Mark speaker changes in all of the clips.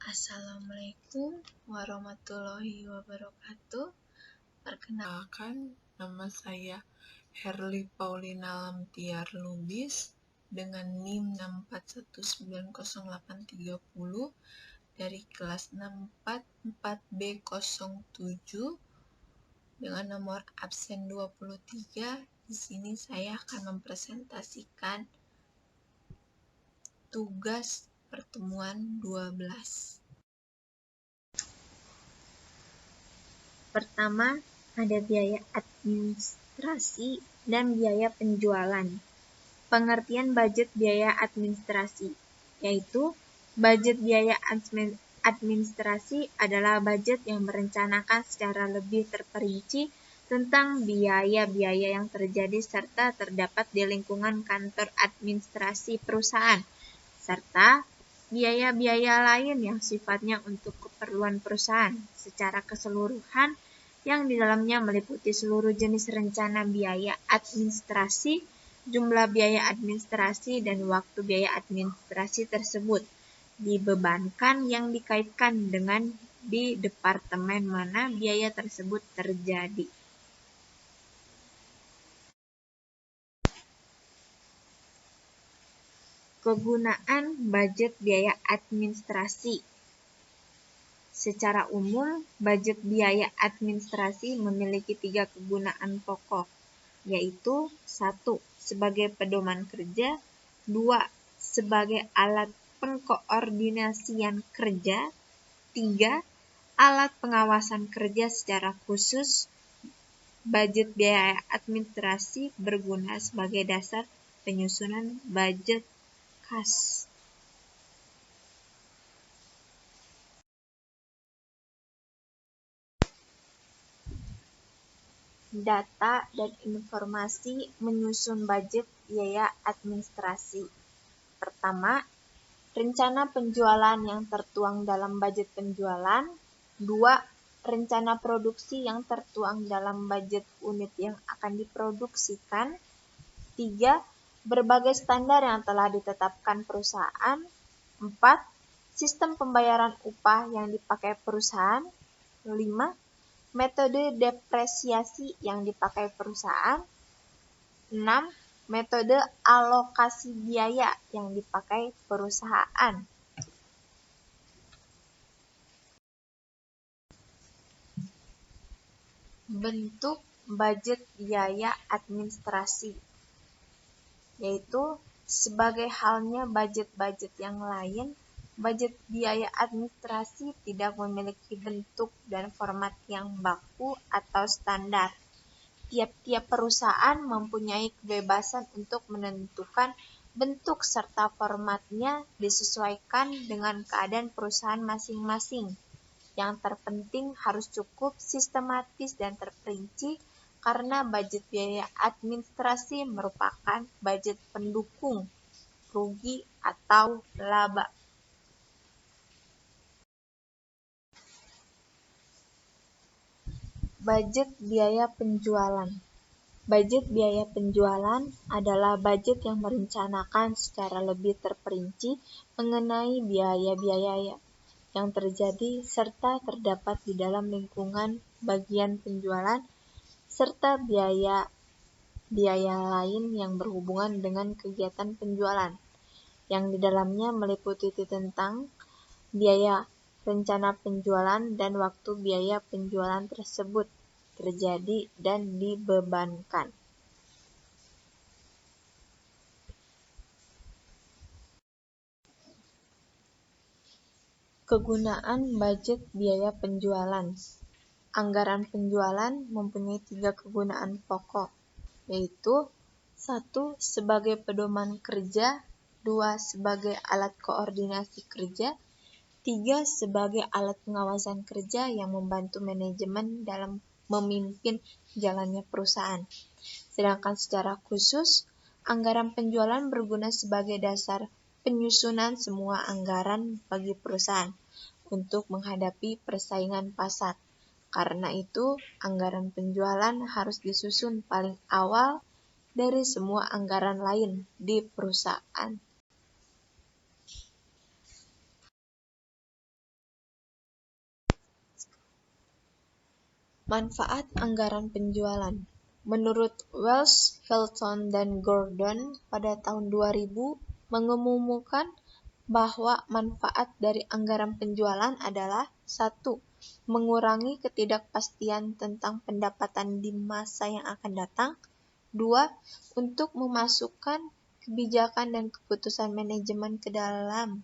Speaker 1: Assalamualaikum warahmatullahi wabarakatuh. Perkenalkan, nama saya Herly Paulina Lamtiar Lubis dengan NIM 641908330 dari kelas 644B07 dengan nomor absen 23. Di sini saya akan mempresentasikan tugas pertemuan 12. Pertama, ada biaya administrasi dan biaya penjualan. Pengertian budget biaya administrasi, yaitu budget biaya administrasi adalah budget yang merencanakan secara lebih terperinci tentang biaya-biaya yang terjadi serta terdapat di lingkungan kantor administrasi perusahaan, serta biaya-biaya lain yang sifatnya untuk keperluan perusahaan secara keseluruhan yang di dalamnya meliputi seluruh jenis rencana biaya administrasi, jumlah biaya administrasi, dan waktu biaya administrasi tersebut dibebankan yang dikaitkan dengan di departemen mana biaya tersebut terjadi. Kegunaan budget biaya administrasi. Secara umum, budget biaya administrasi memiliki 3 kegunaan pokok, yaitu 1. Sebagai pedoman kerja, 2. Sebagai alat pengkoordinasian kerja, 3. Alat pengawasan kerja secara khusus. Budget biaya administrasi berguna sebagai dasar penyusunan budget kas. Data dan informasi menyusun budget biaya administrasi. Pertama, rencana penjualan yang tertuang dalam budget penjualan. 2. Rencana produksi yang tertuang dalam budget unit yang akan diproduksikan. 3. Berbagai standar yang telah ditetapkan perusahaan. 4. Sistem pembayaran upah yang dipakai perusahaan. 5. Metode depresiasi yang dipakai perusahaan. 6. Metode alokasi biaya yang dipakai perusahaan. Bentuk budget biaya administrasi, yaitu sebagai halnya budget-budget yang lain, budget biaya administrasi tidak memiliki bentuk dan format yang baku atau standar. Tiap-tiap perusahaan mempunyai kebebasan untuk menentukan bentuk serta formatnya disesuaikan dengan keadaan perusahaan masing-masing. Yang terpenting harus cukup sistematis dan terperinci karena budget biaya administrasi merupakan budget pendukung, rugi atau laba. Budget biaya penjualan. Budget biaya penjualan adalah budget yang merencanakan secara lebih terperinci mengenai biaya-biaya yang terjadi serta terdapat di dalam lingkungan bagian penjualan serta biaya lain yang berhubungan dengan kegiatan penjualan, yang di dalamnya meliputi tentang biaya rencana penjualan dan waktu biaya penjualan tersebut terjadi dan dibebankan. Kegunaan budget biaya penjualan. Anggaran penjualan mempunyai 3 kegunaan pokok, yaitu 1. Sebagai pedoman kerja, 2. Sebagai alat koordinasi kerja, 3. Sebagai alat pengawasan kerja yang membantu manajemen dalam memimpin jalannya perusahaan. Sedangkan secara khusus, anggaran penjualan berguna sebagai dasar penyusunan semua anggaran bagi perusahaan untuk menghadapi persaingan pasar. Karena itu, anggaran penjualan harus disusun paling awal dari semua anggaran lain di perusahaan. Manfaat anggaran penjualan. Menurut Welsh, Hilton, dan Gordon pada tahun 2000 mengumumkan bahwa manfaat dari anggaran penjualan adalah 1. Mengurangi ketidakpastian tentang pendapatan di masa yang akan datang. 2. Untuk memasukkan kebijakan dan keputusan manajemen ke dalam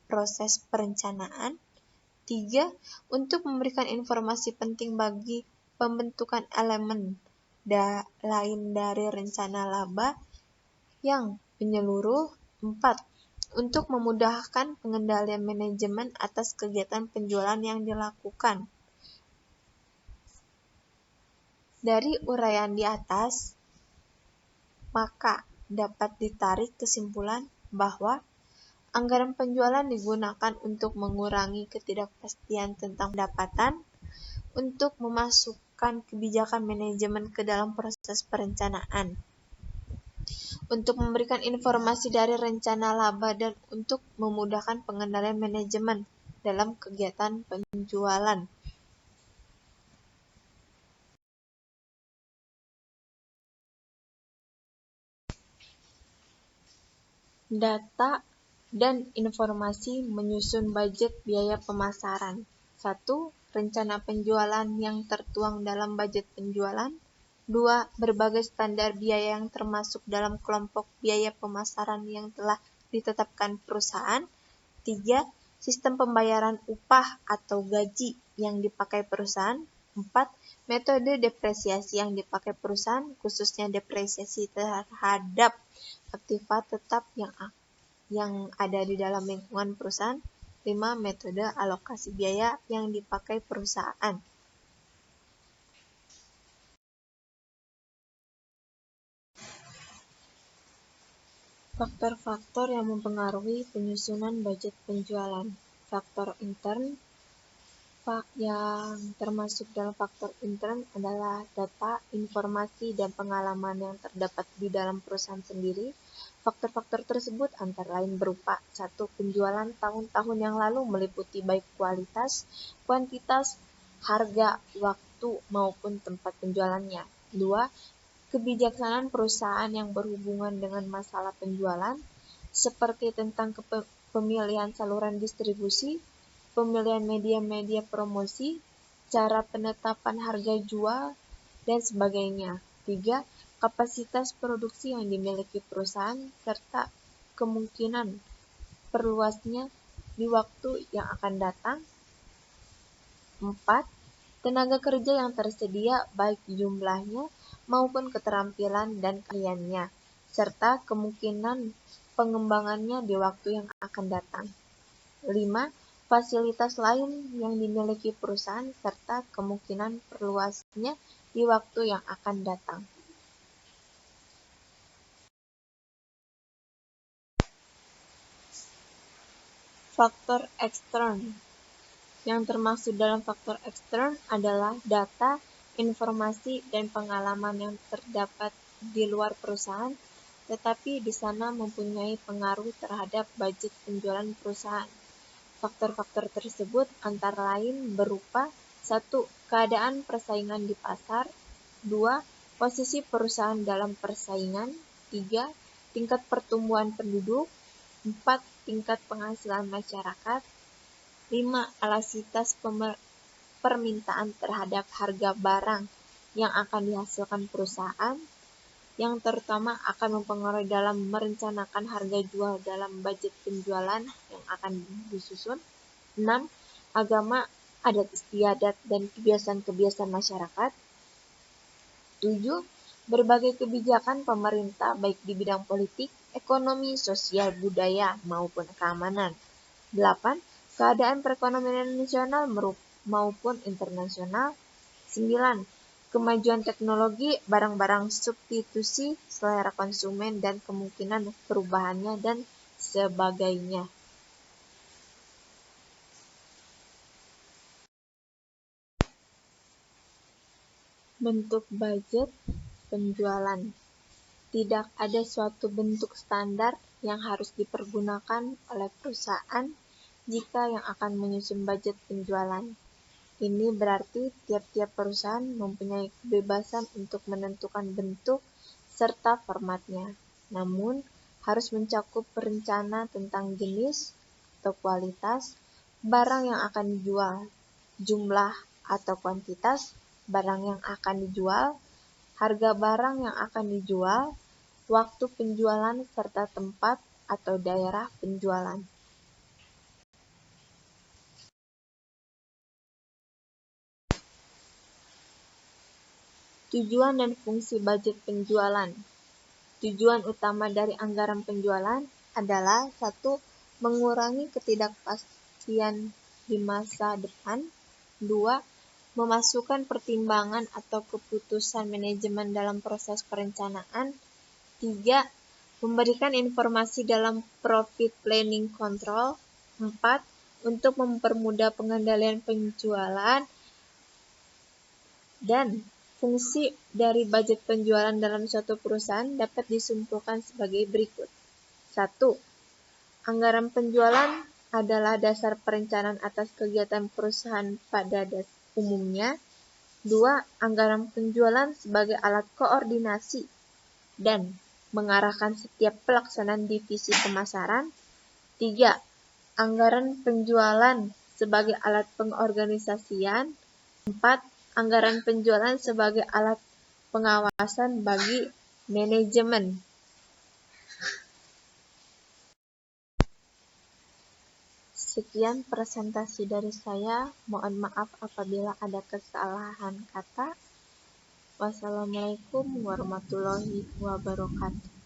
Speaker 1: proses perencanaan. 3. Untuk memberikan informasi penting bagi pembentukan elemen lain dari rencana laba yang menyeluruh. 4. Untuk memudahkan pengendalian manajemen atas kegiatan penjualan yang dilakukan. Dari uraian di atas, maka dapat ditarik kesimpulan bahwa anggaran penjualan digunakan untuk mengurangi ketidakpastian tentang pendapatan, untuk memasukkan kebijakan manajemen ke dalam proses perencanaan, untuk memberikan informasi dari rencana laba, dan untuk memudahkan pengendalian manajemen dalam kegiatan penjualan. Data dan informasi menyusun budget biaya pemasaran. 1. Rencana penjualan yang tertuang dalam budget penjualan. 2. Berbagai standar biaya yang termasuk dalam kelompok biaya pemasaran yang telah ditetapkan perusahaan. 3. Sistem pembayaran upah atau gaji yang dipakai perusahaan. 4. Metode depresiasi yang dipakai perusahaan, khususnya depresiasi terhadap aktiva tetap yang ada di dalam lingkungan perusahaan. 5. Metode alokasi biaya yang dipakai perusahaan. Faktor-faktor yang mempengaruhi penyusunan budget penjualan. Faktor intern. Yang termasuk dalam faktor intern adalah data, informasi, dan pengalaman yang terdapat di dalam perusahaan sendiri. Faktor-faktor tersebut antara lain berupa 1. Penjualan tahun-tahun yang lalu meliputi baik kualitas, kuantitas, harga, waktu, maupun tempat penjualannya. 2. Kebijaksanaan perusahaan yang berhubungan dengan masalah penjualan, seperti tentang pemilihan saluran distribusi, pemilihan media-media promosi, cara penetapan harga jual, dan sebagainya. 3. Kapasitas produksi yang dimiliki perusahaan, serta kemungkinan perluasnya di waktu yang akan datang. 4. Tenaga kerja yang tersedia, baik jumlahnya maupun keterampilan dan keahliannya, serta kemungkinan pengembangannya di waktu yang akan datang. 5. Fasilitas lain yang dimiliki perusahaan serta kemungkinan perluasnya di waktu yang akan datang. Faktor ekstern. Yang termasuk dalam faktor ekstern adalah data, informasi, dan pengalaman yang terdapat di luar perusahaan, tetapi di sana mempunyai pengaruh terhadap budget penjualan perusahaan. Faktor-faktor tersebut antara lain berupa 1. Keadaan persaingan di pasar. 2. Posisi perusahaan dalam persaingan. 3. Tingkat pertumbuhan penduduk. 4. Tingkat penghasilan masyarakat. 5. Elastisitas permintaan terhadap harga barang yang akan dihasilkan perusahaan, yang terutama akan mempengaruhi dalam merencanakan harga jual dalam budget penjualan yang akan disusun. 6. Agama, adat istiadat, dan kebiasaan-kebiasaan masyarakat. 7. Berbagai kebijakan pemerintah baik di bidang politik, ekonomi, sosial, budaya, maupun keamanan. 8. Keadaan perekonomian nasional maupun internasional. 9. Kemajuan teknologi, barang-barang substitusi, selera konsumen, dan kemungkinan perubahannya, dan sebagainya. Bentuk budget penjualan. Tidak ada suatu bentuk standar yang harus dipergunakan oleh perusahaan jika yang akan menyusun budget penjualan. Ini berarti tiap-tiap perusahaan mempunyai kebebasan untuk menentukan bentuk serta formatnya, namun harus mencakup rencana tentang jenis atau kualitas barang yang akan dijual, jumlah atau kuantitas barang yang akan dijual, harga barang yang akan dijual, waktu penjualan serta tempat atau daerah penjualan. Tujuan dan fungsi budget penjualan. Tujuan utama dari anggaran penjualan adalah 1. Mengurangi ketidakpastian di masa depan. 2. Memasukkan pertimbangan atau keputusan manajemen dalam proses perencanaan. 3. Memberikan informasi dalam profit planning control. 4. Untuk mempermudah pengendalian penjualan. Dan fungsi dari budget penjualan dalam suatu perusahaan dapat disimpulkan sebagai berikut. 1. Anggaran penjualan adalah dasar perencanaan atas kegiatan perusahaan pada umumnya. 2. Anggaran penjualan sebagai alat koordinasi dan mengarahkan setiap pelaksanaan divisi pemasaran. 3. Anggaran penjualan sebagai alat pengorganisasian. 4. Anggaran penjualan sebagai alat pengawasan bagi manajemen. Sekian presentasi dari saya. Mohon maaf apabila ada kesalahan kata. Wassalamualaikum warahmatullahi wabarakatuh.